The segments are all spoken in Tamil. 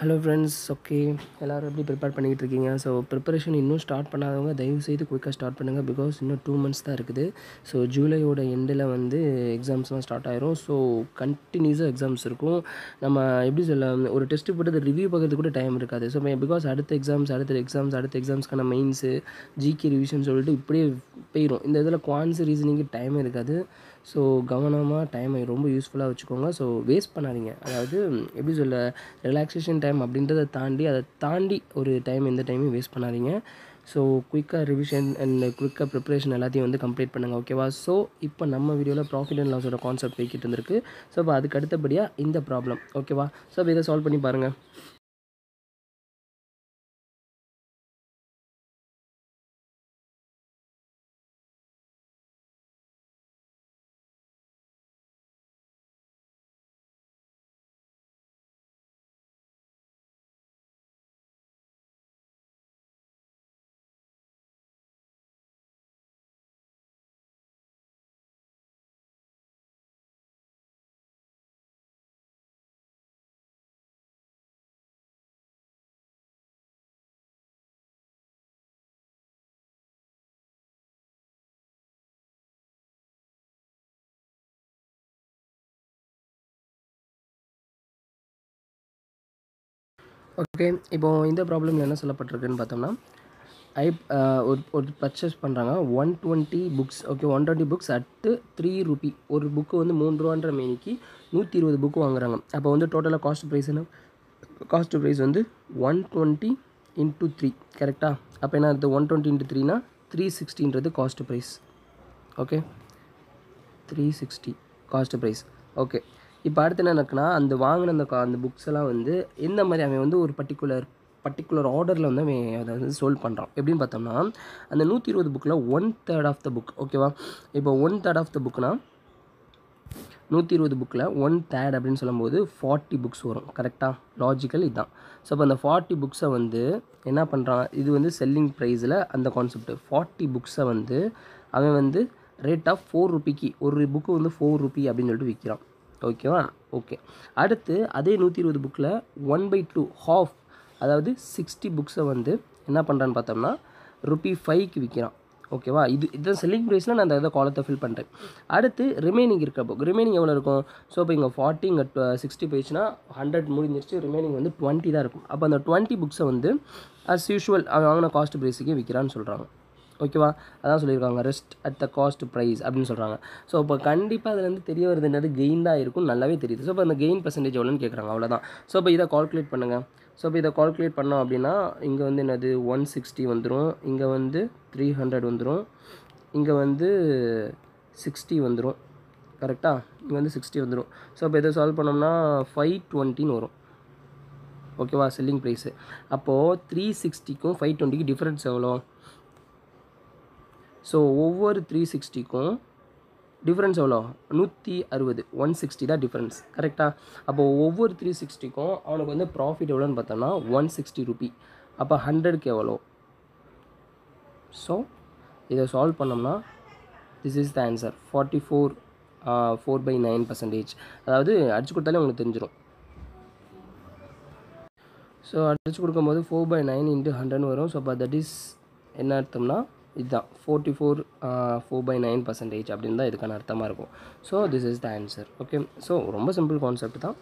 Hello friends. ஓகே, எல்லோரும் எப்படி ப்ரிப்பேர் பண்ணிக்கிட்டு இருக்கீங்க? ஸோ ப்ரிப்பரேஷன் இன்னும் ஸ்டார்ட் பண்ணாதவங்க தயவுசெய்து குயிக்காக ஸ்டார்ட் பண்ணுங்கள். பிகாஸ் இன்னும் 2 months தான் இருக்குது. ஸோ ஜூலையோட எண்டில் வந்து எக்ஸாம்ஸ்லாம் ஸ்டார்ட் ஆயிரும். ஸோ கண்டினியூஸாக எக்ஸாம்ஸ் இருக்கும். நம்ம எப்படி சொல்ல, ஒரு டெஸ்ட்டு போட்டு அதை ரிவ்யூ பார்க்கறது கூட டைம் இருக்காது. ஸோ பிகாஸ் அடுத்த எக்ஸாம்ஸ்க்கான மெயின்ஸு, ஜிகே ரிவிஷன் சொல்லிட்டு இப்படியே போயிடும். இந்த இதில் குவான்ஸ் ரீசனிங்கு டைமே இருக்காது. ஸோ கவனமாக டைமை ரொம்ப யூஸ்ஃபுல்லாக வச்சுக்கோங்க. ஸோ வேஸ்ட் பண்ணாதீங்க. அதாவது எப்படி சொல்ல, ரிலாக்ஸேஷன் டைம் அப்படின்றத தாண்டி ஒரு டைம், எந்த டைமையும் வேஸ்ட் பண்ணாதீங்க. ஸோ குயிக்காக ரிவிஷன் அண்ட் குயிக்காக ப்ரிப்பரேஷன் எல்லாத்தையும் வந்து கம்ப்ளீட் பண்ணுங்கள். ஓகேவா? ஸோ இப்போ நம்ம வீடியோவில் ப்ராஃபிட் அண்ட் லாஸோட கான்செப்ட் போய்கிட்டு இருந்திருக்கு. ஸோ இப்போ அதுக்கு அடுத்தபடியாக இந்த ப்ராப்ளம். ஓகேவா? ஸோ இப்போ இதை சால்வ் பண்ணி பாருங்கள். ஓகே, இப்போது இந்த ப்ராப்ளமில் என்ன சொல்லப்பட்டிருக்குன்னு பார்த்தோம்னா, ஒரு பர்ச்சேஸ் பண்ணுறாங்க 120 books. Okay, 120 books at 3 Ruby. ஒரு புக்கு வந்து 3 ரூபான்ற மேனிக்கு 120 புக்கு வாங்குறாங்க. அப்போ வந்து டோட்டலாக காஸ்ட் ப்ரைஸ் வந்து 120 இன்ட்டு 3. கரெக்டாக? அப்போ என்ன அர்த்தம்? 120 இன்ட்டு 3னா 360ன்றது cost price. Okay, 360 cost price. Okay, இப்போ அடுத்து என்ன இருக்குன்னா, அந்த வாங்கின அந்த புக்ஸ் எல்லாம் வந்து எந்த மாதிரி அவன் வந்து ஒரு பர்டிகுலர் ஆர்டரில் வந்து அவன் அதை வந்து சோல்வ் பண்ணுறான். எப்படின்னு பார்த்தோம்னா, அந்த 120 புக்கில் 1/3 ஆஃப் த புக். ஓகேவா? இப்போ 1/3 ஆஃப் த புக்னா 120 புக்கில் 1/3 அப்படின்னு சொல்லும்போது 40 புக்ஸ் வரும். கரெக்டாக? லாஜிக்கல் இதுதான். ஸோ அப்போ அந்த 40 புக்ஸை வந்து என்ன பண்ணுறான், இது வந்து செல்லிங் ப்ரைஸில் அந்த கான்செப்ட். 40 புக்ஸை வந்து அவன் வந்து ரேட் ஆஃப் 4 ரூபிக்கு, ஒரு புக்கு வந்து 4 ரூபி அப்படின்னு சொல்லிட்டு விற்கிறான். ஓகேவா? ஓகே, அடுத்து அதே 120 புக்கில் 1/2 ஹாஃப், அதாவது 60 புக்ஸை வந்து என்ன பண்ணுறான்னு பார்த்தோம்னா ₹5க்கு விற்கிறான். ஓகேவா? இதுதான் செல்லிங் ப்ரைஸில் நான் அந்த காலத்தை ஃபில் பண்ணுறேன். அடுத்து ரிமைனிங் இருக்க புக், ரிமைனிங் எவ்வளோ இருக்கும்? ஸோ இப்போ இங்கே 40, இங்கே 60 போயிடுச்சுன்னா 100 முடிஞ்சிருச்சு. ரிமைனிங் வந்து 20 தான் இருக்கும். அப்போ அந்த 20 புக்ஸை வந்து அஸ் யூஷுவல் அவன் வாங்கின காஸ்ட் ப்ரைஸுக்கே விற்கிறான்னு சொல்கிறாங்க. ஓகேவா? அதான் சொல்லியிருக்காங்க, rest at the cost price அப்படின்னு சொல்கிறாங்க. ஸோ இப்போ கண்டிப்பாக அதுலேருந்து தெரிய வருது என்னது, கெயின் தான் இருக்கும், நல்லாவே தெரியுது. ஸோ இப்போ அந்த கெயின் பர்சன்டேஜ் எவ்வளோன்னு கேட்குறாங்க, அவ்வளோதான். ஸோ இப்போ இதை கால்குலேட் பண்ணுங்கள். ஸோ இப்போ இதை கால்குலேட் பண்ணோம் அப்படின்னா இங்கே வந்து என்னது 160 வந்துடும், இங்கே வந்து 300 வந்துடும், இங்கே வந்து 60 வந்துடும். கரெக்டாக? இங்கே வந்து 60 வந்துடும். ஸோ இப்போ இதை சால்வ் பண்ணோம்னா 520ன்னு வரும். ஓகேவா? Selling price. அப்போது 360க்கும் 520க்கு டிஃப்ரென்ஸ் எவ்வளோ? ஸோ ஒவ்வொரு 360க்கும் டிஃப்ரென்ஸ் எவ்வளோ? 160. 160 தான் டிஃப்ரென்ஸ். கரெக்டாக? அப்போது ஒவ்வொரு 360க்கும் அவனுக்கு வந்து ப்ராஃபிட் எவ்வளோன்னு பார்த்தோம்னா 160 ரூபி. அப்போ 100க்கு எவ்வளோ? ஸோ இதை சால்வ் பண்ணோம்னா திஸ் இஸ் த ஆன்சர். 4/9%. அதாவது அடிச்சு கொடுத்தாலே உங்களுக்கு தெரிஞ்சிடும். ஸோ அடிச்சு கொடுக்கும்போது 4/9 இன்ட்டு 100 வரும். ஸோ அப்போ தட் இஸ் என்ன அர்த்தம்னா இதுதான் 4/9% அப்படின்னு தான் இதுக்கான அர்த்தமாக இருக்கும். So this is the answer. Okay, so ரொம்ப சிம்பிள் கான்செப்ட் தான்.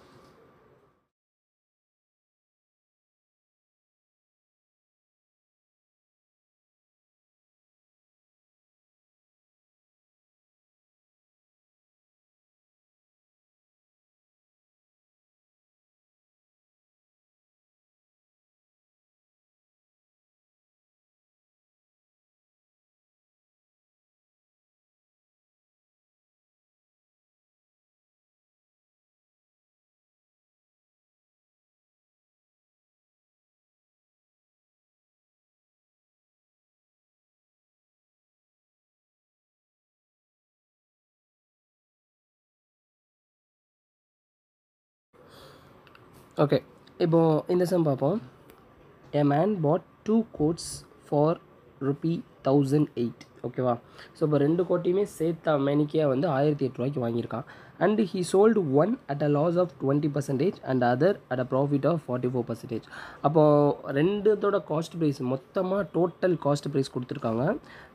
ஓகே, இப்போது இந்த சம் பார்ப்போம். A man bought 2 coats for Ruby 1008 ஓகேவா. ஸோ இப்போ ரெண்டு கோட்டையுமே சேர்த்த மேனிக்கையாக வந்து 1008 ரூபாய்க்கு வாங்கியிருக்கான். And he sold one at a loss of 20% and other at a profit of 44%. அப்போது ரெண்டுத்தோட காஸ்ட் ப்ரைஸ் மொத்தமாக டோட்டல் காஸ்ட் ப்ரைஸ் கொடுத்துருக்காங்க.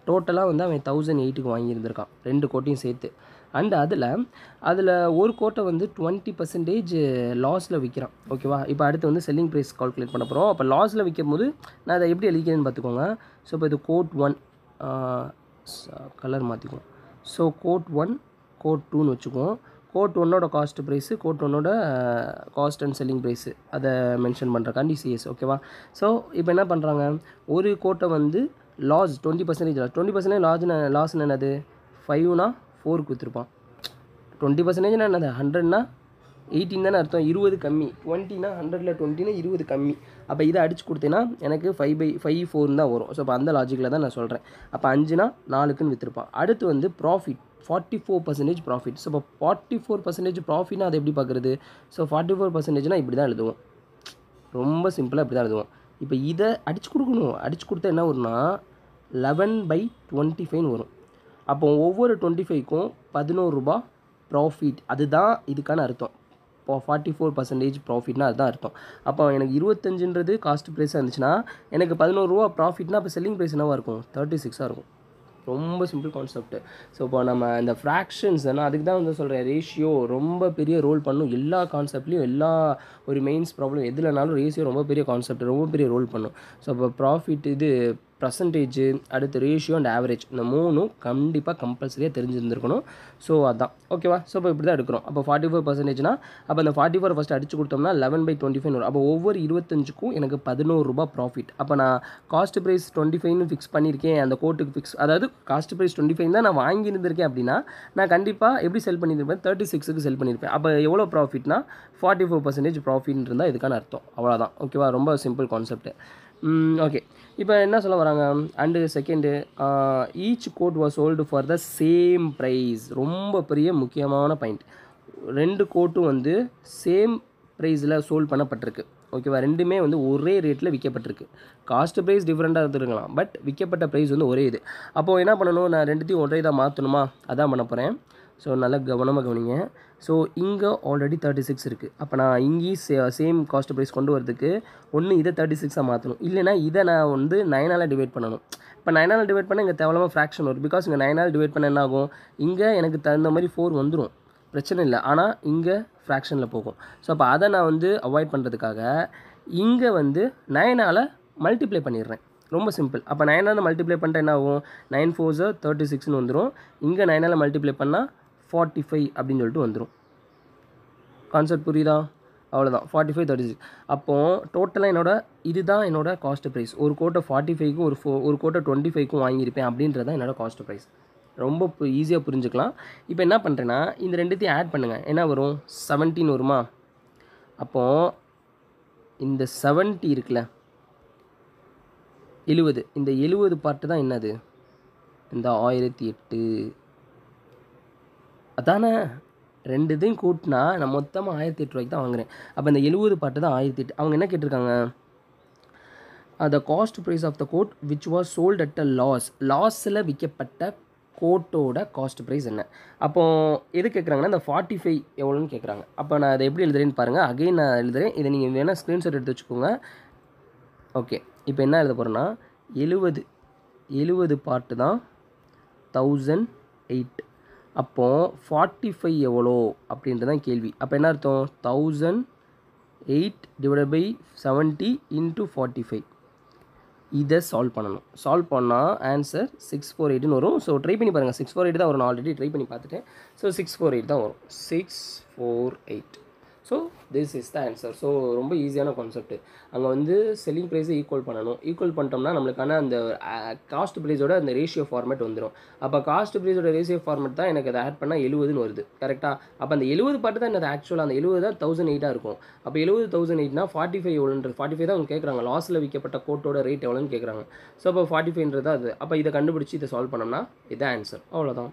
டோட்டலாக வந்து அவன் 1008க்கு வாங்கியிருந்திருக்கான் ரெண்டு கோட்டையும் சேர்த்து. அண்ட் அதில் ஒரு கோட்டை வந்து 20% லாஸில் விற்கிறான் ஓகேவா. இப்போ அடுத்து வந்து செல்லிங் ப்ரைஸ் கால்குலேட் பண்ண போகிறோம். அப்போ லாஸில் விற்கும் போது நான் அதை எப்படி எழுதிக்கிறேன்னு பார்த்துக்கோங்க. ஸோ இப்போ இது கோட் 1 கலர் மாற்றிக்குவோம். ஸோ கோட் 1 கோட் 2ன்னு வச்சுக்குவோம். கோட் 1ஓட காஸ்ட் ப்ரைஸு, கோட் 1ஓட காஸ்ட் அண்ட் செல்லிங் ப்ரைஸு அதை மென்ஷன் பண்ணுறக்காண்டி சிஎஸ் ஓகேவா. ஸோ இப்போ என்ன பண்ணுறாங்க, ஒரு கோட்டை வந்து லாஸ் 20% லாஸ் 20% லாஸ்ன்னு என்னது 5னா 4 கொடுத்துருப்பான். 20%னா என்னது 100னா 18 தானே அர்த்தம், 20 கம்மி. 20னா 100ல் 20னா 20 கம்மி. அப்போ இதை அடிச்சு கொடுத்தேன்னா எனக்கு 5/4 தான் வரும். ஸோ அப்போ அந்த லாஜிக்கில் தான் நான் சொல்கிறேன். அப்போ 5னா 4க்குன்னு விற்றுருப்பான். அடுத்து வந்து ப்ராஃபிட் 44% ப்ராஃபிட். ஸோ இப்போ 44% ப்ராஃபிட்னா அதை எப்படி பார்க்குறது. ஸோ 44%னா இப்படி தான் எழுதுவோம், ரொம்ப சிம்பிளாக இப்படி தான் எழுதுவோம். இப்போ இதை அடிச்சு கொடுக்கணும். அடிச்சு கொடுத்தா என்ன வரும்னா 11/25 வரும். அப்போ ஒவ்வொரு 25க்கும் 11 ரூபா ப்ராஃபிட். அதுதான் இதுக்கான அர்த்தம். இப்போ 44% ப்ராஃபிட்னா அதுதான் அர்த்தம். அப்போ எனக்கு 25ன்றது காஸ்ட் ப்ரைஸாக இருந்துச்சுன்னா எனக்கு 11 ரூபா ப்ராஃபிட்னா அப்போ செல்லிங் ப்ரைஸ் என்னவாக இருக்கும் 36ஆக இருக்கும். ரொம்ப சிம்பிள் கான்செப்ட். ஸோ இப்போ நம்ம இந்த ஃப்ராக்ஷன்ஸ் நான் அதுக்கு தான் வந்து சொல்கிறேன், ரேஷியோ ரொம்ப பெரிய ரோல் பண்ணும் எல்லா கான்செப்ட்லேயும். எல்லா ஒரு மெயின்ஸ் ப்ராப்ளம் எதுலனாலும் ரேஷியோ ரொம்ப பெரிய கான்செப்ட், ரொம்ப பெரிய ரோல் பண்ணும். ஸோ இப்போ ப்ராஃபிட் இது பர்சன்டேஜ், அடுத்து ரேஷியோ அண்ட் ஆவரேஜ், இந்த மூணும் கண்டிப்பாக கம்பல்சரியாக தெரிஞ்சிருந்துருக்கணும். ஸோ அதான் ஓகேவா. ஸோ இப்போ இப்படி தான் எடுக்கிறோம். அப்போ 44%னா அப்போ அந்த 44 ஃபஸ்ட்டு அடிச்சு கொடுத்தோம்னா 11/25 வரும். அப்போ ஒவ்வொரு 25க்கும் எனக்கு 11 ரூபா ப்ராஃபிட். அப்போ நான் காஸ்ட் ப்ரைஸ் 25ன்னு ஃபிக்ஸ் பண்ணியிருக்கேன் அந்த கோட்டுக்கு ஃபிக்ஸ், அதாவது காஸ்ட் ப்ரைஸ் 25 தான் நான் வாங்கியிருந்திருக்கேன் அப்படின்னா நான் கண்டிப்பாக எப்படி செல் பண்ணியிருப்பேன் 36க்கு செல் பண்ணியிருப்பேன். அப்போ எவ்வளோ ப்ராஃபிட்னா 44% ப்ராஃபிட் இருந்தால் இதுக்கான அர்த்தம். அவ்வளோதான் ஓகேவா. ரொம்ப சிம்பிள் கான்செப்ட். ஓகே. இப்போ என்ன சொல்ல வராங்க, and second each coat was sold for the same price. ரொம்ப பெரிய முக்கியமான பாயிண்ட். ரெண்டு கோட்டும் வந்து சேம் ப்ரைஸில் சோல்ட் பண்ணப்பட்டிருக்கு ஓகேவா. ரெண்டுமே வந்து ஒரே ரேட்டில் விற்கப்பட்டிருக்கு. காஸ்ட் ப்ரைஸ் டிஃப்ரெண்ட்டாக இருந்துருக்கலாம், பட் விற்கப்பட்ட ப்ரைஸ் வந்து ஒரே இது. அப்போது என்ன பண்ணணும், நான் ரெண்டுத்தையும் ஒரே இதாக மாற்றணுமா, அதான் பண்ண போகிறேன். ஸோ நல்லா கவனமாக கவனிங்க. ஸோ இங்கே ஆல்ரெடி 36 இருக்குது. அப்போ நான் இங்கேயும் சேம் காஸ்ட் ப்ரைஸ் கொண்டு வரதுக்கு ஒன்று இதை 36ஆக மாற்றணும், இல்லைனா இதை நான் வந்து 9ஆல் டிவைட் பண்ணணும். இப்போ 9ஆல் டிவைட் பண்ணால் இங்கே தேவையில்லாமல் ஃப்ராக்ஷன் வரும். பிகாஸ் இங்கே 9ஆல் டிவைட் பண்ண என்ன ஆகும், இங்கே எனக்கு தகுந்த மாதிரி 4 வந்துடும், பிரச்சனை இல்லை. ஆனால் இங்கே ஃப்ராக்ஷனில் போகும். ஸோ அப்போ அதை நான் வந்து அவாய்ட் பண்ணுறதுக்காக இங்கே வந்து 9ஆல் மல்டிப்ளை பண்ணிடுறேன். ரொம்ப சிம்பிள். அப்போ 9ஆல் மல்டிப்ளை பண்ணிட்டா என்ன ஆகும், 9 4s 36ன்னு வந்துடும். இங்கே 9ஆல் மல்டிப்ளை பண்ணால் 45 அப்படின்னு சொல்லிட்டு வந்துடும். கான்செப்ட் புரியுதா. அவ்வளோதான் 45 36. அப்போது டோட்டலாக இதுதான் என்னோடய காஸ்ட் ப்ரைஸ். ஒரு கோட்டை 45க்கும் ஒரு கோட்டை 25க்கும் வாங்கியிருப்பேன் அப்படின்றது தான் என்னோடய காஸ்ட் ப்ரைஸ். ரொம்ப ஈஸியாக புரிஞ்சுக்கலாம். இப்போ என்ன பண்ணுறேன்னா இந்த ரெண்டுத்தையும் ஆட் பண்ணுங்கள், என்ன வரும் 17 வருமா. அப்போது இந்த 70 இருக்குல்ல 70, இந்த 70 பார்ட்டு தான் என்னது இந்த 1008. அதானே, ரெண்டு இதையும் கூட்டினா நான் மொத்தமாக 1008 ரூபாய்க்கு தான் வாங்குறேன். அப்போ இந்த 70 பார்ட்டு தான் 1008. அவங்க என்ன கேட்டிருக்காங்க, the cost price of the coat which was sold at a லாஸில் விற்கப்பட்ட கோட்டோட காஸ்ட் ப்ரைஸ் என்ன. அப்போது எது கேட்குறாங்கன்னா இந்த 45 எவ்வளோன்னு கேட்குறாங்க. அப்போ நான் அதை எப்படி எழுதுறேன்னு பாருங்கள். அகைன் நான் எழுதுகிறேன், இதை நீங்கள் வேணால் ஸ்க்ரீன்ஷாட் எடுத்து வச்சுக்கோங்க. ஓகே. இப்போ என்ன எழுத போகிறேன்னா 70 பார்ட்டு தான் 1008. அப்போது 45 எவ்வளோ அப்படின்றது தான் கேள்வி. அப்போ என்ன அர்த்தம், 1008 டிவைட் பை 70 இன்ட்டு 45. இதை சால்வ் பண்ணணும். சால்வ் பண்ணால் ஆன்சர் 648ன்னு வரும். ஸோ ட்ரை பண்ணி பாருங்கள். 648 தான் வரும். நான் ஆல்ரெடி ட்ரை பண்ணி பார்த்துட்டேன். ஸோ 648 தான் வரும். 648. So this is the answer. So ரொம்ப ஈஸியான கான்செப்ட். அங்கே வந்து செல்லிங் ப்ரைஸை ஈக்குவல் பண்ணணும். ஈக்குவல் பண்ணிட்டோம்னா நம்மளுக்கான அந்த காஸ்ட் ப்ரைஸோட அந்த ரேஷியோ ஃபார்மேட் வந்துடும். அப்போ காஸ்ட் ப்ரைஸோட ரேஷியோ ஃபார்மேட் தான் எனக்கு அதை ஆட் பண்ணால் 70ன்னு வருது. கரெக்டாக. அப்போ அந்த 70 பாட்டு தான் என்னது ஆக்சுவலாக அந்த 70 தான் 1008 இருக்கும். அப்போ 70 1008னா 45 எவ்வளோன்றது 45 தான் அவங்க கேட்குறாங்க. லாஸில் விற்கப்பட்ட கோட்டோட ரேட் எவ்வளோன்னு கேட்குறாங்க. ஸோ அப்போ 45ன்றது அது. அப்போ இதை கண்டுபிடிச்சி இதை சால்வ் பண்ணோம்னா இதான் ஆன்சர். அவ்வளோதான்.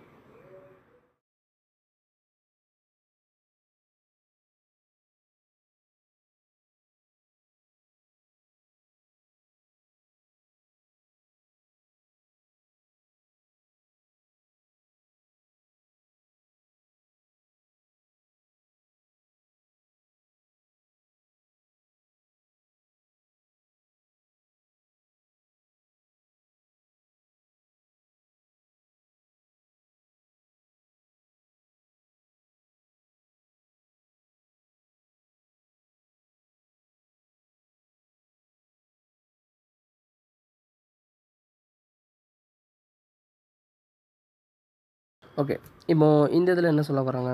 ஓகே. இப்போ இந்த இதில் என்ன சொல்ல வராங்க?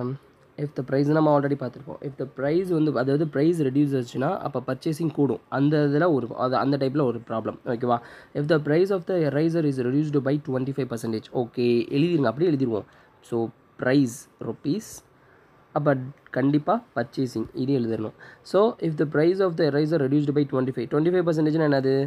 இஃப் த ப்ரைஸ் நம்ம ஆல்ரெடி பார்த்துருப்போம். இஃப் த ப்ரைஸ் வந்து அதாவது ப்ரைஸ் ரெடியூஸ் ஆச்சுன்னா அப்போ பர்ச்சேசிங் கூடும். அந்த இதில் ஒரு அது அந்த டைப்பில் ஒரு ப்ராப்ளம். ஓகேவா? If the price of the eraser is reduced by 25%. Okay, எழுதிருங்க, அப்படியே எழுதிருவோம். ஸோ ப்ரைஸ் ருபீஸ், அப்போ கண்டிப்பாக பர்ச்சேசிங் இது எழுதிடணும். So if the price of the eraser reduced by 25% என்னது?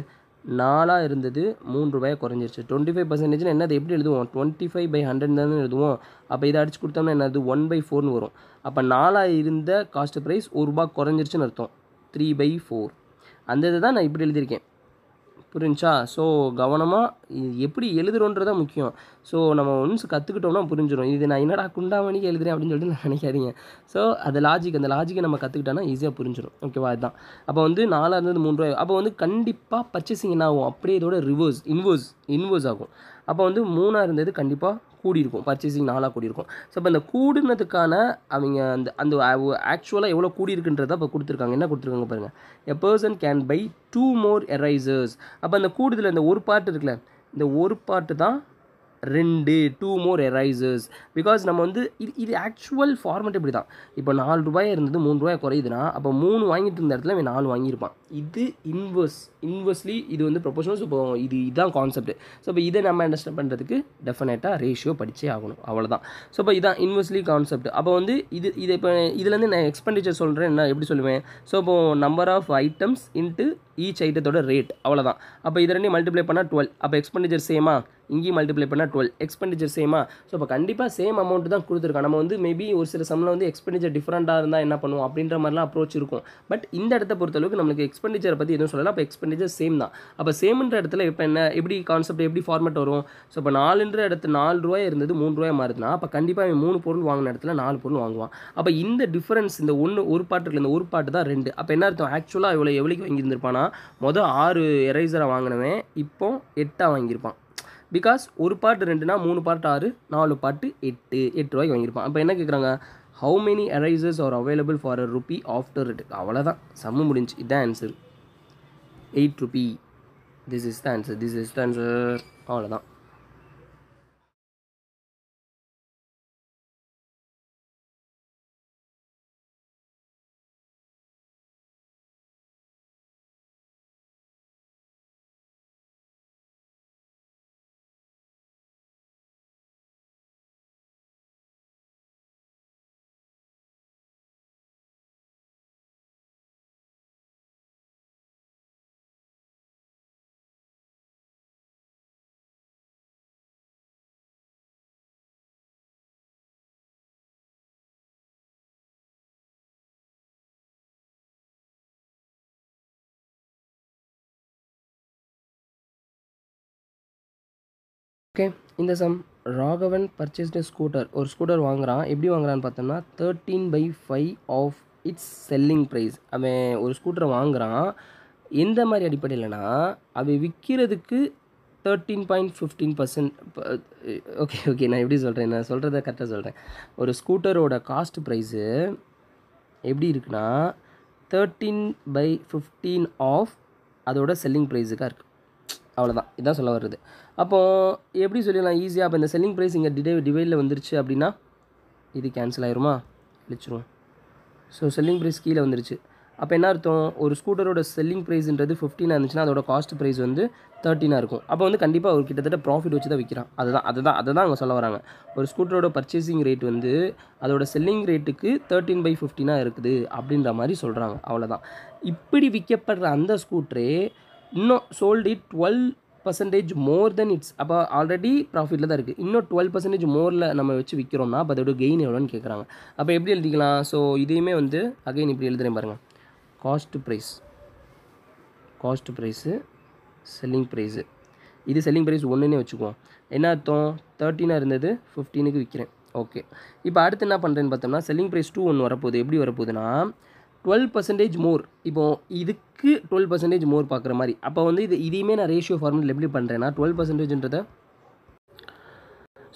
4 இருந்தது, ₹3 குறைஞ்சிருச்சு. 25% என்னது? எப்படி எழுதுவோம்? 25/100 தானே எழுதுவோம். அப்போ இதை அடிச்சு கொடுத்தோம்னா என்னது? 1/4ன்னு வரும். அப்போ 4 இருந்த காஸ்ட் ப்ரைஸ் ₹1 குறைஞ்சிருச்சுன்னு அர்த்தம். 3/4 அந்த இதை தான் நான் இப்படி எழுதியிருக்கேன். புரிஞ்சா? ஸோ கவனமாக எப்படி எழுதுறோன்றதான் முக்கியம். ஸோ நம்ம ஒன்ஸ் கற்றுக்கிட்டோம்னா புரிஞ்சிடும். இது நான் என்னடா குண்டாமணிக்கு எழுதுறேன் அப்படின்னு சொல்லிட்டு நினைக்காதீங்க. ஸோ அந்த லாஜிக்கை நம்ம கற்றுக்கிட்டோன்னா ஈஸியாக புரிஞ்சிடும். ஓகேவா? அதுதான். அப்போ வந்து 4 இருந்தது ₹3. அப்போ வந்து கண்டிப்பாக பர்ச்சேசிங் என்ன ஆகும்? அப்படியே இதோட இன்வர்ஸ் ஆகும். அப்போ வந்து 3 இருந்தது கண்டிப்பாக கூடியிருக்கும். பர்ச்சேசிங் 4 கூடியிருக்கும். ஸோ இப்போ இந்த கூடுனதுக்கான அவங்க அந்த அந்த ஆக்சுவலாக எவ்வளோ கூடியிருக்குன்றதை இப்போ கொடுத்துருக்காங்க. என்ன கொடுத்துருக்காங்க பாருங்கள். A person can buy 2 more erasers. அப்போ அந்த கூடுதல் இந்த ஒரு பார்ட் இருக்குல்ல, இந்த ஒரு பார்ட்டு தான் 2 more erasers. பிகாஸ் நம்ம வந்து இது ஆக்சுவல் ஃபார்மெட் இப்படி தான். இப்போ ₹4 இருந்தது ₹3 குறையுதுன்னா அப்போ 3 வாங்கிட்டு இருந்த இடத்துல அவன் 4 வாங்கியிருப்பான். இது இன்வெர்ஸ்லி இது வந்து ப்ரொபோஷனல். இப்போ இதுதான் கான்செப்ட். ஸோ இப்போ இதை நம்ம அண்டர்ஸ்டாண்ட் பண்ணுறதுக்கு டெஃபினட்டாக ரேஷியோ படித்தே ஆகணும். அவ்வளோதான். ஸோ இப்போ இதான் இன்வெர்ஸ்லி கான்செப்ட். அப்போ வந்து இது இப்போ இதுலேருந்து நான் எக்ஸ்பெண்டிச்சர் சொல்கிறேன். என்ன எப்படி சொல்லுவேன்? ஸோ இப்போ number of items into each ஐட்டத்தோட ரேட், அவ்வளோதான். அப்போ இது ரெண்டையும் மல்டிப்ளை பண்ணால் 12. அப்போ எக்ஸ்பெண்டிச்சர் சேமா? இங்கேயும் மல்டிப்ளை பண்ணால் 12. எக்ஸ்பெண்டிச்சர் சேமா? ஸோ இப்போ கண்டிப்பாக சேம் அமௌண்ட் தான் கொடுத்துருக்கான். நம்ம வந்து மேபி ஒரு சில சம்மில் வந்து எக்ஸ்பெண்டிச்சர் டிஃப்ரெண்ட்டாக இருந்தால் என்ன பண்ணுவோம் அப்படின்ற மாதிரிலாம் அப்ரோச் இருக்கும். பட் இந்த இடத்த பொறுத்தளவுக்கு நம்மளுக்கு எக்ஸ்பெண்டிச்சரை பற்றி எதுவும் சொல்லலாம். அப்போ எக்ஸ்பெண்டிச்சர் சேம் தான். அப்போ சேம்ன்ற இடத்துல இப்போ என்ன எப்படி கான்செப்ட் எப்படி ஃபார்மேட் வரும்? ஸோ இப்போ 4ன்ற இடத்துல ₹4 இருந்தது ₹3 மாறுதுன்னா அப்போ கண்டிப்பாக 3 பொருள் வாங்கின இடத்துல 4 பொருள் வாங்குவான். அப்போ இந்த டிஃபரன்ஸ் இந்த ஒரு பாட்டு இருக்குல்ல, இந்த ஒரு பாட்டு தான் 2. அப்போ என்ன அர்த்தம்? ஆக்சுவலாக எவ்வளோக்கு வாங்கியிருந்திருப்பானா? மொதல் 6 எரேசரை வாங்கினவன் இப்போ 8 வாங்கியிருப்பான். பிகாஸ் ஒரு பார்ட் 2னா 3 பார்ட் 6, 4 பார்ட் 8 வாங்கியிருப்பான். அப்போ என்ன கேட்குறாங்க? How many erasers are available for ₹1 after it. அவ்வளோதான், சம்மு முடிஞ்சு. இதுதான் answer. ₹8. This is the answer. அவ்வளோதான். ஓகே, இந்த சம் ராகவன் பர்ச்சேஸ்டு ஸ்கூட்டர். ஒரு ஸ்கூட்டர் வாங்குறான். எப்படி வாங்குறான்னு பார்த்தோம்னா 13/5 ஆஃப் இட்ஸ் செல்லிங் ப்ரைஸ். அவன் ஒரு ஸ்கூட்டரை வாங்குறான். எந்த மாதிரி அடிப்படையில்னா அவன் விற்கிறதுக்கு 13.15%. ஓகே நான் எப்படி சொல்கிறேன்? நான் சொல்கிறத கரெக்டாக சொல்கிறேன். ஒரு ஸ்கூட்டரோட காஸ்ட் ப்ரைஸு எப்படி இருக்குன்னா 13/15 ஆஃப் அதோட செல்லிங் ப்ரைஸுக்காக இருக்குது. அவ்வளோதான், இதான் சொல்ல வருது. அப்போது எப்படி சொல்லிடலாம் ஈஸியாக? அப்போ இந்த செல்லிங் ப்ரைஸ் இங்கே டிவைடில் வந்துருச்சு அப்படின்னா இது கேன்சல் ஆயிருமா? அழிச்சிரும். ஸோ செல்லிங் ப்ரைஸ் கீழே வந்துருச்சு. அப்போ என்ன அர்த்தம்? ஒரு ஸ்கூட்டரோட செல்லிங் ப்ரைஸ்ன்றது 15 இருந்துச்சுன்னா அதோட காஸ்ட் ப்ரைஸ் வந்து 13 இருக்கும். அப்போ வந்து கண்டிப்பாக ஒரு கிட்டத்தட்ட ப்ராஃபிட் வச்சு தான் விற்கிறான். அதுதான் அவங்க சொல்ல வராங்க. ஒரு ஸ்கூட்டரோட பர்ச்சேசிங் ரேட் வந்து அதோட செல்லிங் ரேட்டுக்கு 13/15 இருக்குது அப்படின்ற மாதிரி சொல்கிறாங்க. அவ்வளோதான். இப்படி விற்கப்படுற அந்த ஸ்கூட்டரே இன்னும் sold it 12% more then it's. அப்போ ஆல்ரெடி ப்ராஃபிட்டில் தான் இருக்குது. இன்னும் 12% மோரில் நம்ம வச்சு விற்கிறோம்னா அப்போ அதோட கெயின் எவ்வளோன்னு கேட்குறாங்க. அப்போ எப்படி எழுதிக்கலாம்? ஸோ இதையுமே வந்து அகைன் இப்படி எழுதுறேன் பாருங்கள். Cost price selling price. இது செல்லிங் ப்ரைஸ் 1ன்னே வச்சுக்குவோம். என்ன அர்த்தம்? 13 இருந்தது 15க்கு விற்கிறேன். ஓகே, இப்போ அடுத்து என்ன பண்ணுறேன்னு பார்த்தோம்னா செல்லிங் ப்ரைஸ் 2 ஒன்று வரப்போகுது. எப்படி வரப்போகுதுன்னா 12% மோர். இப்போது இதுக்கு 12% மோர் பார்க்குற மாதிரி. அப்போ வந்து இதையுமே நான் ரேஷியோ ஃபார்முலா எப்படி பண்ணுறேன்னா 12%ன்றதை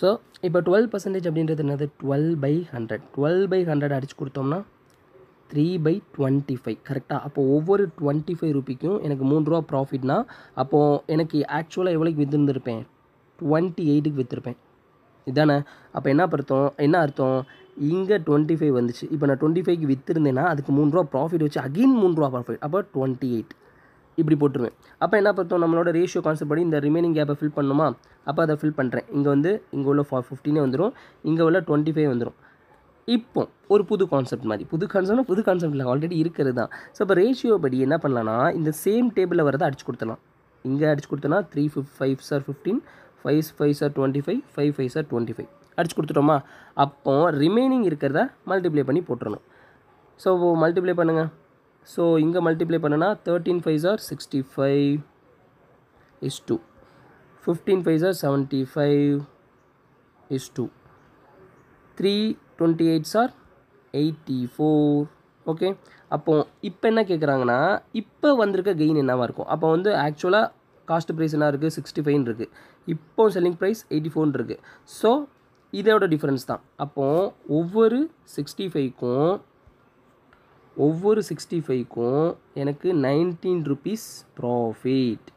ஸோ இப்போ 12% அப்படின்றது என்னது? 12/100. 12/100 அடிச்சு கொடுத்தோம்னா 3/25 கரெக்டாக. அப்போது ஒவ்வொரு ₹25 எனக்கு ₹3 ப்ராஃபிட்னா அப்போது எனக்கு ஆக்சுவலாக எவ்வளோக்கு விற்றுருந்துருப்பேன்? 28க்கு விற்றுருப்பேன். இதானே? அப்போ என்ன அர்த்தம் இங்கே 25 வந்துச்சு. இப்போ நான் 25க்கு விற்றுருந்தேன்னா அதுக்கு ₹3 ப்ராஃபிட் வச்சு அகெயின் ₹3 ப்ராஃபிட், அப்போ 28 இப்படி போட்டுருவேன். அப்போ என்ன பார்த்தோம், நம்மளோட ரேஷியோ கான்செப்ட் படி இந்த ரிமைனிங் கேப்பை ஃபில் பண்ணணுமா? அப்போ அதை ஃபில் பண்ணுறேன். இங்கே உள்ள 15 வந்துடும், இங்கே உள்ள 25 வந்துடும். இப்போ ஒரு புது கான்செப்ட் மாதிரி, புது கான்செப்டில் ஆல்ரெடி இருக்கிறது தான். ஸோ இப்போ ரேஷியோ படி என்ன பண்ணலான்னா, இந்த சேம் டேபிளில் வரதை அடிச்சு கொடுத்துடலாம். இங்கே அடிச்சு கொடுத்தோன்னா 3 5 சார் 15, 5 5 சார் 25, 5 5 சார் 25 அடிச்சு கொடுத்துட்டோமா? அப்போ ரிமைனிங் இருக்கிறத மல்டிப்ளை பண்ணி போட்டுறணும். ஸோ மல்டிப்ளை பண்ணுங்கள். ஸோ இங்கே மல்டிப்ளை பண்ணுன்னா 13 5 sir 65 is 2, 15 5 sir 75 is 2, 3 28 sir 84. Okay, அப்போது இப்போ என்ன கேட்குறாங்கன்னா, இப்போ வந்திருக்க கெயின் என்னவாக இருக்கும்? அப்போ வந்து ஆக்சுவலாக காஸ்ட் ப்ரைஸ் என்ன இருக்குது, 65 இருக்குது. இப்போ செல்லிங் ப்ரைஸ் 84 இருக்குது. ஸோ இதோட டிஃப்ரென்ஸ் தான். அப்போது ஒவ்வொரு 65க்கும் எனக்கு 19 rupees ப்ராஃபிட்.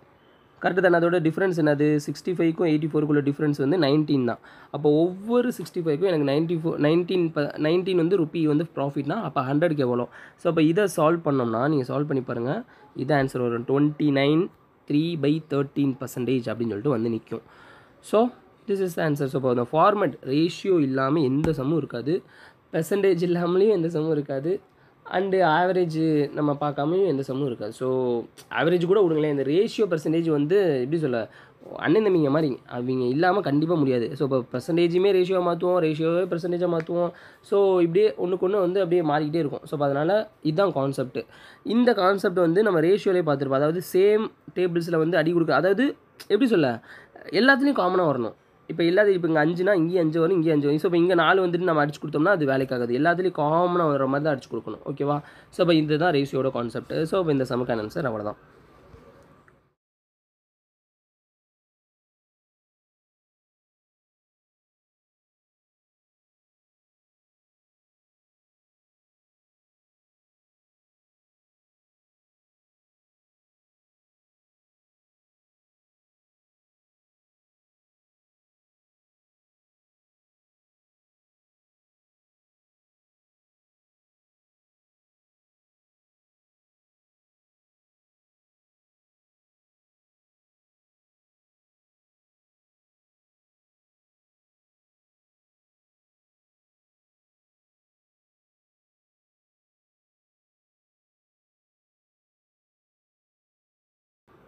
கரெக்டு தானே? அதோட டிஃப்ரென்ஸ் என்னது, 65க்கும் 84க்குள்ள டிஃப்ரென்ஸ் வந்து 19 தான். அப்போ ஒவ்வொரு 65க்கும் எனக்கு 19 வந்து ருப்பி வந்து ப்ராஃபிட்னா அப்போ 100க்கு எவ்வளோ? ஸோ அப்போ இதை சால்வ் பண்ணோம்னா, நீங்கள் சால்வ் பண்ணி பாருங்கள், இதை ஆன்சர் வரும் 29.3/13% அப்படின்னு சொல்லிட்டு வந்து நிற்கும். So this is the answer. So இப்போ அந்த ஃபார்மேட் ரேஷியோ இல்லாமல் எந்த சம்மும் இருக்காது, பெர்சன்டேஜ் இல்லாமலேயும் எந்த சம்மும் இருக்காது, அண்டு ஆவரேஜ் நம்ம பார்க்காமையும் எந்த சம்மும் இருக்காது. ஸோ ஆவரேஜ் கூட விடுங்களேன், இந்த ரேஷியோ பர்சன்டேஜ் வந்து எப்படி சொல்ல, அண்ணன் தம்பிங்க மாதிரி அவங்க இல்லாமல் கண்டிப்பாக முடியாது. ஸோ இப்போ பர்சன்டேஜுமே ரேஷியோ மாற்றுவோம், ரேஷியோவே பர்சன்டேஜாக மாற்றுவோம். ஸோ இப்படியே ஒன்றுக்கு ஒன்று வந்து அப்படியே மாறிக்கிட்டே இருக்கும். ஸோ அதனால் இதுதான் கான்செப்ட். இந்த கான்செப்ட் வந்து நம்ம ரேஷியோலே பார்த்துருப்போம். அதாவது சேம் டேபிள்ஸில் வந்து அடி கொடுக்க, அதாவது எப்படி சொல்ல, எல்லாத்துலேயும் காமனாக வரணும். இப்போ எல்லாத்தையும் இப்போ இங்கே 5னா இங்கேயும் 5 வரும், இங்கேயும் 5 வரும். ஸோ இப்போ இங்கே 4 வந்துட்டு நம்ம அடிச்சு கொடுத்தோம்னா அது வேலைக்காகாது. எல்லாத்துலேயும் காமனாக வர மாதிரி தான் அடிச்சு கொடுக்கணும். ஓகேவா? ஸோ இப்போ இதுதான் ரேஷியோட கான்செப்ட். ஸோ இப்போ இந்த சமுக்கான ஆன்சர் அவ்வளோதான்.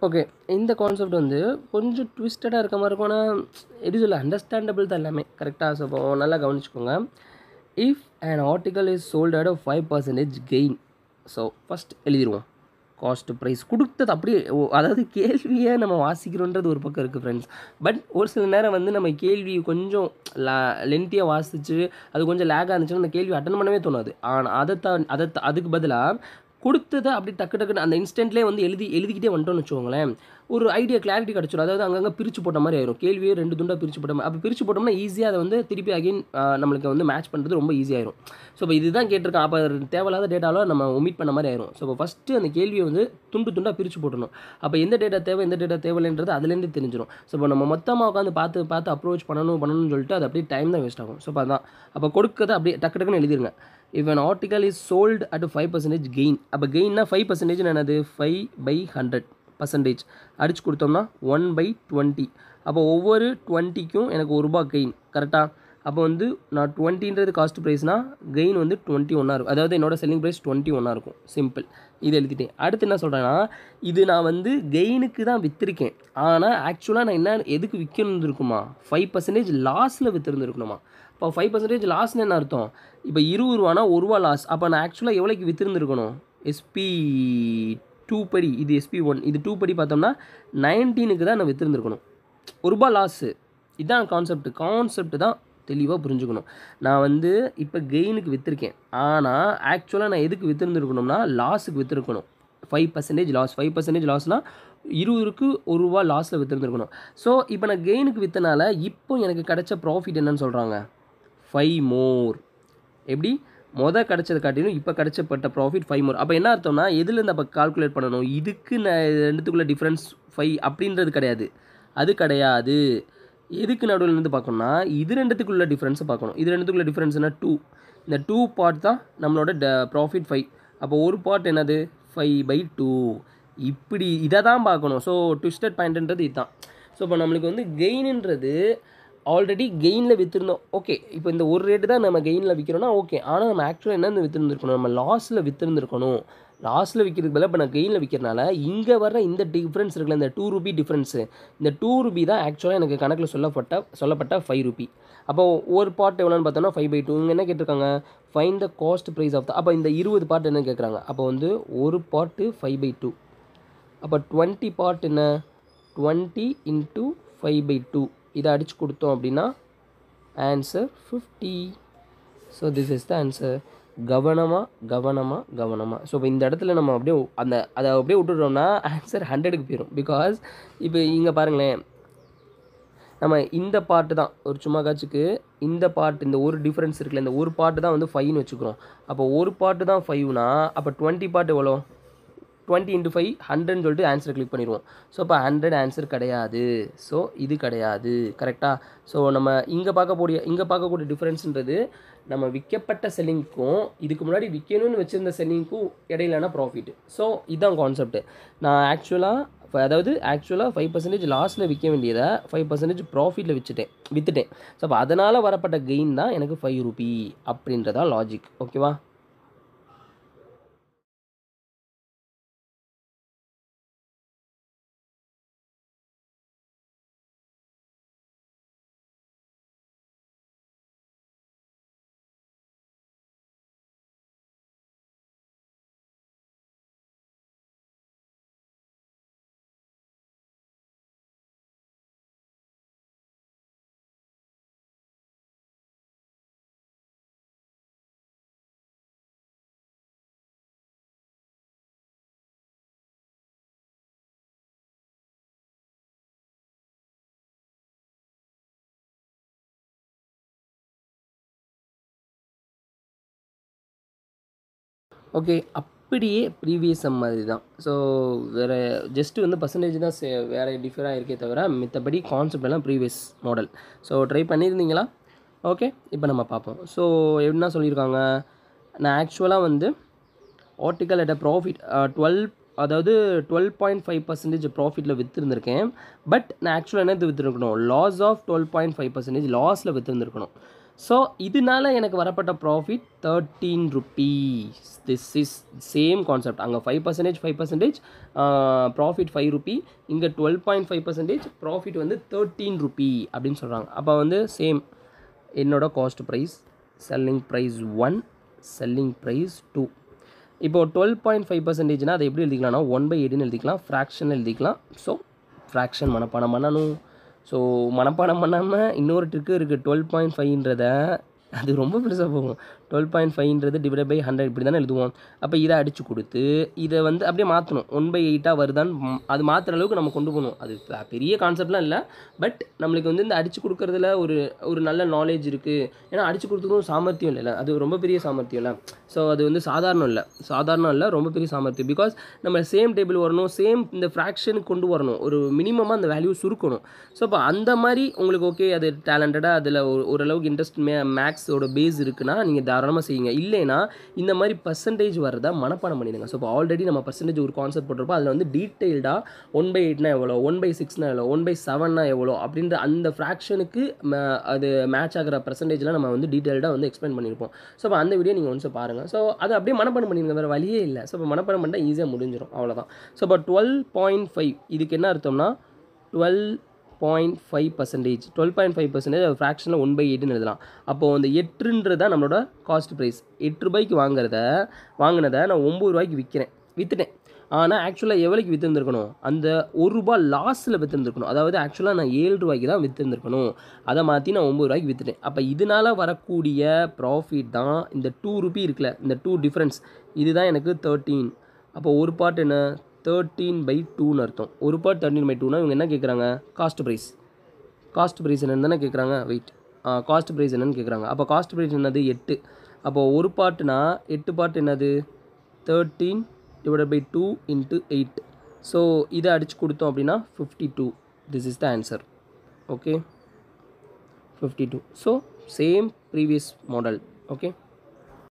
ஓகே, இந்த கான்செப்ட் வந்து கொஞ்சம் ட்விஸ்டடாக இருக்க மாதிரி இருக்கும். ஆனால் எப்படி சொல்ல, அண்டர்ஸ்டாண்டபிள் தான் எல்லாமே. கரெக்டாக? ஸோ இப்போ நல்லா கவனிச்சுக்கோங்க. If an article is sold at 5% gain. So first எழுதிடுவோம், காஸ்ட் ப்ரைஸ் கொடுத்தது அப்படியே. அதாவது கேள்வியை நம்ம வாசிக்கிறோன்றது ஒரு பக்கம் இருக்குது ஃப்ரெண்ட்ஸ். பட் ஒரு சில நேரம் வந்து நம்ம கேள்வி கொஞ்சம் லென்த்தியாக வாசிச்சு அது கொஞ்சம் லேக்காக இருந்துச்சுன்னா அந்த கேள்வி அட்டன் பண்ணவே தோணாது. ஆனால் அதுக்கு பதிலாக கொடுத்ததை அப்படி டக்குன்னு அந்த இன்ஸ்டன்ட்லேயே வந்து எழுதிக்கிட்டே வந்துட்டோம்னு வச்சுக்கோங்களேன், ஒரு ஐடியா கிளாரிட்டி கிடச்சிடும். அதாவது அங்கங்கே பிரித்து போட்ட மாதிரி ஆயிரும். கேள்வியே 2 துண்டாக பிரித்து போட்ட மாதிரி. அப்போ பிரித்து போட்டோம்னா ஈஸியாக அதை வந்து திருப்பி அகைன் நம்மளுக்கு வந்து மேட்ச் பண்ணுறது ரொம்ப ஈஸியாகிடும். ஸோ இப்போ இதுதான் கேட்டிருக்கேன். அப்போ தேவையில்லாத டேட்டாவில் நம்ம ஒமிட் பண்ண மாதிரி ஆயிரும். ஸோ இப்போ ஃபஸ்ட்டு அந்த கேள்வியை வந்து துண்டாக பிரித்து போட்டணும். அப்போ எந்த டேட்டா தேவை, எந்த டேட்டா தேவையில்லைன்றது அதுலேருந்து தெரிஞ்சிடும். ஸோ இப்போ நம்ம மொத்தமாக உட்காந்து பார்த்து அப்ரோச் பண்ணணும்னு சொல்லிட்டு அது அப்படியே டைம் தான் வேஸ்ட் ஆகும். ஸோ இப்போ அதான், அப்போ கொடுக்கறத அப்படியே டக்குன்னு எழுதிருங்க. If an article is sold at 5% gain, அப்போ கெயின்னா 5% என்னது, 5/100% அடிச்சு கொடுத்தோம்னா 1/20. அப்போ ஒவ்வொரு 20க்கும் எனக்கு ₹1 கெயின். கரெக்டாக? அப்போ வந்து நான் 20ன்றது காஸ்ட் ப்ரைஸ்னால் கெயின் வந்து 21 இருக்கும். அதாவது என்னோட செல்லிங் ப்ரைஸ் 21 இருக்கும். சிம்பிள். இது எழுதிட்டேன். அடுத்து என்ன சொல்கிறேன்னா, இது நான் வந்து கெயினுக்கு தான் விற்றுருக்கேன். ஆனால் ஆக்சுவலாக நான் என்ன எதுக்கு விற்கணும் இருக்குமா, 5% லாஸில் விற்றுருந்துருக்கணுமா. இப்போ 5% லாஸ்ன்னு என்ன அர்த்தம், இப்போ ₹20 ₹1 லாஸ். அப்போ நான் ஆக்சுவலாக எவ்வளோக்கு விற்றுருந்துருக்கணும், SP2 படி, இது SP1, இது 2 படி பார்த்தோம்னா 19க்கு தான் நான் விற்றுருந்துருக்கணும். ₹1 லாஸு. இதுதான் கான்செப்ட் தான் தெளிவாக புரிஞ்சுக்கணும். நான் வந்து இப்போ கெயினுக்கு விற்றுருக்கேன், ஆனால் ஆக்சுவலாக நான் எதுக்கு விற்றுருந்துருக்கணும்னா லாஸுக்கு விற்றுருக்கணும். 5% லாஸ். 5% லாஸ்னால் 20க்கு ₹1 லாஸில் விற்றுருந்துருக்கணும். ஸோ இப்போ நான் கெயினுக்கு விற்றனால இப்போ எனக்கு கிடைச்ச ப்ராஃபிட் என்னன்னு சொல்கிறாங்க, 5 more. எப்படி கிடச்சதை காட்டிலும் இப்போ கிடச்சப்பட்ட ப்ராஃபிட் 5 more. அப்போ என்ன அர்த்தம்னா, எதுலேருந்து அப்போ கால்குலேட் பண்ணணும், இதுக்கு நான் ரெண்டுத்துக்குள்ள டிஃப்ரென்ஸ் 5 அப்படின்றது கிடையாது. அது கிடையாது. எதுக்கு நடுவில் இருந்து பார்க்கணும்னா இது ரெண்டுத்துக்குள்ள டிஃப்ரென்ஸை பார்க்கணும். இது ரெண்டுத்துக்குள்ள டிஃப்ரென்ஸ்னால் 2. இந்த 2 பார்ட் தான் நம்மளோட ப்ராஃபிட் 5. அப்போ ஒரு பார்ட் என்னது 5/2. இப்படி இதை தான் பார்க்கணும். ஸோ ட்விஸ்டட் பாயிண்ட்ன்றது இதுதான். ஸோ இப்போ நம்மளுக்கு வந்து கெயின்ன்றது ஆல்ரெடி கெயினில் விற்றுருந்தோம். ஓகே, இப்போ இந்த ஒரு ரேட்டு தான் நம்ம கெயினில் விற்கிறோன்னா ஓகே. ஆனால் நம்ம ஆக்சுவலாக என்ன விற்றுருந்துருக்கணும், நம்ம லாஸில் விற்றுருந்துருக்கணும். லாஸில் விற்கிறதுக்கு பதிலாக இப்போ நான் கெயினில் விற்கிறனால இங்கே வர இந்த டிஃப்ரென்ஸ் இருக்குல்ல, இந்த 2 ரூபி டிஃப்ரென்ஸு, இந்த 2 ரூபி தான் ஆக்சுவலாக எனக்கு கணக்கில் சொல்லப்பட்ட 5 ரூபி. அப்போ ஒரு பார்ட் எவ்வளோன்னு பார்த்தோன்னா 5/2. இங்கே என்ன கேட்டிருக்காங்க, find the cost price of the. அப்போ இந்த 20 பார்ட் என்ன கேட்குறாங்க, அப்போ வந்து ஒரு பார்ட்டு 5/2. அப்போ 20 பார்ட் என்ன, 20 × 5/2. இதை அடித்து கொடுத்தோம் அப்படின்னா answer 50. So this is the answer. கவனமாக. ஸோ இப்போ இந்த இடத்துல நம்ம அப்படியே அதை அப்படியே விட்டுட்டோம்னா ஆன்சர் 100க்கு போயிடும். பிகாஸ் இப்போ இங்கே பாருங்களேன், நம்ம இந்த பார்ட்டு தான் ஒரு சும்மா காட்சிக்கு இந்த பார்ட், இந்த ஒரு டிஃப்ரென்ஸ் இருக்குல்ல, இந்த ஒரு பார்ட்டு தான் வந்து 5ன்னு வச்சுக்கிறோம். அப்போ ஒரு பார்ட்டு தான் 5னா அப்போ 20 பார்ட் எவ்வளோ, 20 × 5 100ன்னு சொல்லிட்டு ஆன்சர் கிளிக் பண்ணிடுவோம். ஸோ அப்போ 100 ஆன்சர் கிடையாது. ஸோ இது கிடையாது. கரெக்டாக? ஸோ நம்ம இங்கே பார்க்கக்கூடிய டிஃப்ரென்ஸுன்றது நம்ம விற்கப்பட்ட செல்லிங்க்கும் இதுக்கு முன்னாடி விற்கணும்னு வச்சுருந்த செல்லிங்க்கும் இடையிலான ப்ராஃபிட். ஸோ இதுதான் கான்செப்ட். நான் ஆக்சுவலாக 5% லாஸில் விற்க வேண்டியதை 5% ப்ராஃபிட்டில் விற்றுட்டேன். ஸோ அப்போ அதனால் வரப்பட்ட கெயின் தான் எனக்கு 5 ரூபி அப்படின்றதா லாஜிக். ஓகேவா? ஓகே, அப்படியே ப்ரீவியஸ் சம் மாதிரி தான். ஸோ வேறு ஜஸ்ட்டு வந்து பர்சன்டேஜ் தான் வேறு டிஃபராக இருக்கே தவிர மித்தபடி கான்செப்ட் எல்லாம் ப்ரீவியஸ் மாடல். ஸோ ட்ரை பண்ணியிருந்தீங்களா? ஓகே, இப்போ நம்ம பார்ப்போம். ஸோ என்ன சொல்லியிருக்காங்க, நான் ஆக்சுவலாக வந்து ஆர்டிக்கல் அட் அ ப்ராஃபிட் 12.5% ப்ராஃபிட்டில் விற்றுருந்துருக்கேன். பட் நான் ஆக்சுவலாக என்னது விற்றுருக்கணும், லாஸ் ஆஃப் 12.5% லாஸில் விற்றுருந்துருக்கணும். ஸோ இதனால எனக்கு வரப்பட்ட profit 13 rupees. This is same concept. அங்கே 5% ப்ராஃபிட் 5 ரூபி, இங்கே 12.5% ப்ராஃபிட் வந்து 13 ரூபி அப்படின்னு சொல்கிறாங்க. அப்போ வந்து சேம் என்னோட cost price, selling price 1, selling price 2. இப்போது 12.5%னா அதை எப்படி எழுதிக்கலாம்னா 1/8ன்னு எழுதிக்கலாம், ஃப்ராக்ஷன் எழுதிக்கலாம். ஸோ ஃப்ராக்ஷன் மனப்பாடம் பண்ணணும். ஸோ மனப்பாடம் பண்ணாமல் இன்னொரு ட்ரிக்கு இருக்குது. 12.5ன்றத அது ரொம்ப பெருசாக போகும். 12.5ன்றது டிவைட் பை 100 இப்படி தானே எழுதுவோம். அப்போ இதை அடித்து கொடுத்து இதை வந்து அப்படியே மாற்றணும். 1/8 வருதான்னு அது மாற்றுற அளவுக்கு நம்ம கொண்டு போகணும். அது பெரிய கான்செப்ட்லாம் இல்லை. பட் நம்மளுக்கு வந்து இந்த அடித்து கொடுக்குறதுல ஒரு நல்ல நாலேஜ் இருக்குது. ஏன்னா அடித்து கொடுத்ததும் சாமர்த்தியம் இல்லைல்ல, அது ரொம்ப பெரிய சாமர்த்தியம் இல்லை. ஸோ அது வந்து சாதாரணம் இல்லை, ரொம்ப பெரிய சாமர்த்தியம். பிகாஸ் நம்ம சேம் டேபிள் வரணும், சேம் இந்த ஃப்ராக்ஷனுக்கு கொண்டு வரணும், ஒரு மினிமமாக அந்த வேல்யூ சுருக்கணும். ஸோ இப்போ அந்த மாதிரி உங்களுக்கு ஓகே அது டேலண்டடாக அதில் ஓரளவுக்கு இன்ட்ரெஸ்ட் மேக்ஸோட பேஸ் இருக்குன்னா நீங்கள் தாராளமாக செய்யுங்க. இல்லைனா இந்த மாதிரி பர்சன்டேஜ் வரதை மனப்பாடம் பண்ணிடுங்க. ஸோ இப்போ ஆல்ரெடி நம்ம பர்சன்டேஜ் ஒரு கான்செப்ட் போட்டிருப்போம். அதில் வந்து டீட்டெயில்டாக 1/8னா எவ்வளோ, 1/6னா எவ்வளோ, 1/7னா எவ்வளோ அப்படின்ற அந்த ஃப்ராக்ஷனுக்கு அது மேட்ச் ஆகிற பர்சன்டேஜ்லாம் நம்ம வந்து டீட்டெயில்டாக வந்து எக்ஸ்பிளைன் பண்ணியிருப்போம். ஸோ அப்போ அந்த வீடியோ நீங்கள் ஒன்ஸ் பாருங்கள். ஸோ அதை அப்படியே மனப்பாடம் பண்ணிடுங்க, வேறு வழியே இல்லை. ஸோ இப்போ மனப்பாடம் பண்ணிட்டால் ஈஸியாக முடிஞ்சிடும், அவ்வளோதான். ஸோ இப்போ 12.5 இதுக்கு என்ன அர்த்தம்னா 12.5%, 12.5% ஃப்ராக்ஷனில் 1/8ன்னு எழுதலாம். அப்போது அந்த 8ன்றது தான் நம்மளோட காஸ்ட் ப்ரைஸ். 8 ரூபாய்க்கு வாங்கினதை நான் 9 ரூபாய்க்கு விற்றுட்டேன். ஆனால் ஆக்சுவலாக எவ்வளோக்கு விற்றுருந்துருக்கணும், அந்த ₹1 லாஸில் விற்றுருந்துருக்கணும். அதாவது ஆக்சுவலாக நான் 7 ரூபாய்க்கு தான் விற்றுருந்துருக்கணும். அதை மாற்றி நான் 9 ரூபாய்க்கு விற்றுட்டேன். அப்போ இதனால் வரக்கூடிய ப்ராஃபிட் தான் இந்த 2 ரூபி இருக்குல்ல, இந்த 2 டிஃப்ரென்ஸ், இதுதான் எனக்கு 13. அப்போ ஒரு பார்ட் என்ன 13/2ன்னு அர்த்தம். ஒரு பார்ட் 13/2னா இவங்க என்ன கேட்குறாங்க, காஸ்ட் ப்ரைஸ் என்னன்னு தானே கேட்குறாங்க. காஸ்ட் ப்ரைஸ் என்னன்னு கேட்குறாங்க. அப்போ காஸ்ட் ப்ரைஸ் என்னது 8. அப்போது ஒரு பார்ட்னா 8 பார்ட் என்னது 13 divided by 2 into 8. ஸோ இதை அடித்து கொடுத்தோம் அப்படின்னா 52. This is the answer. Okay. 52. So same previous model. Okay.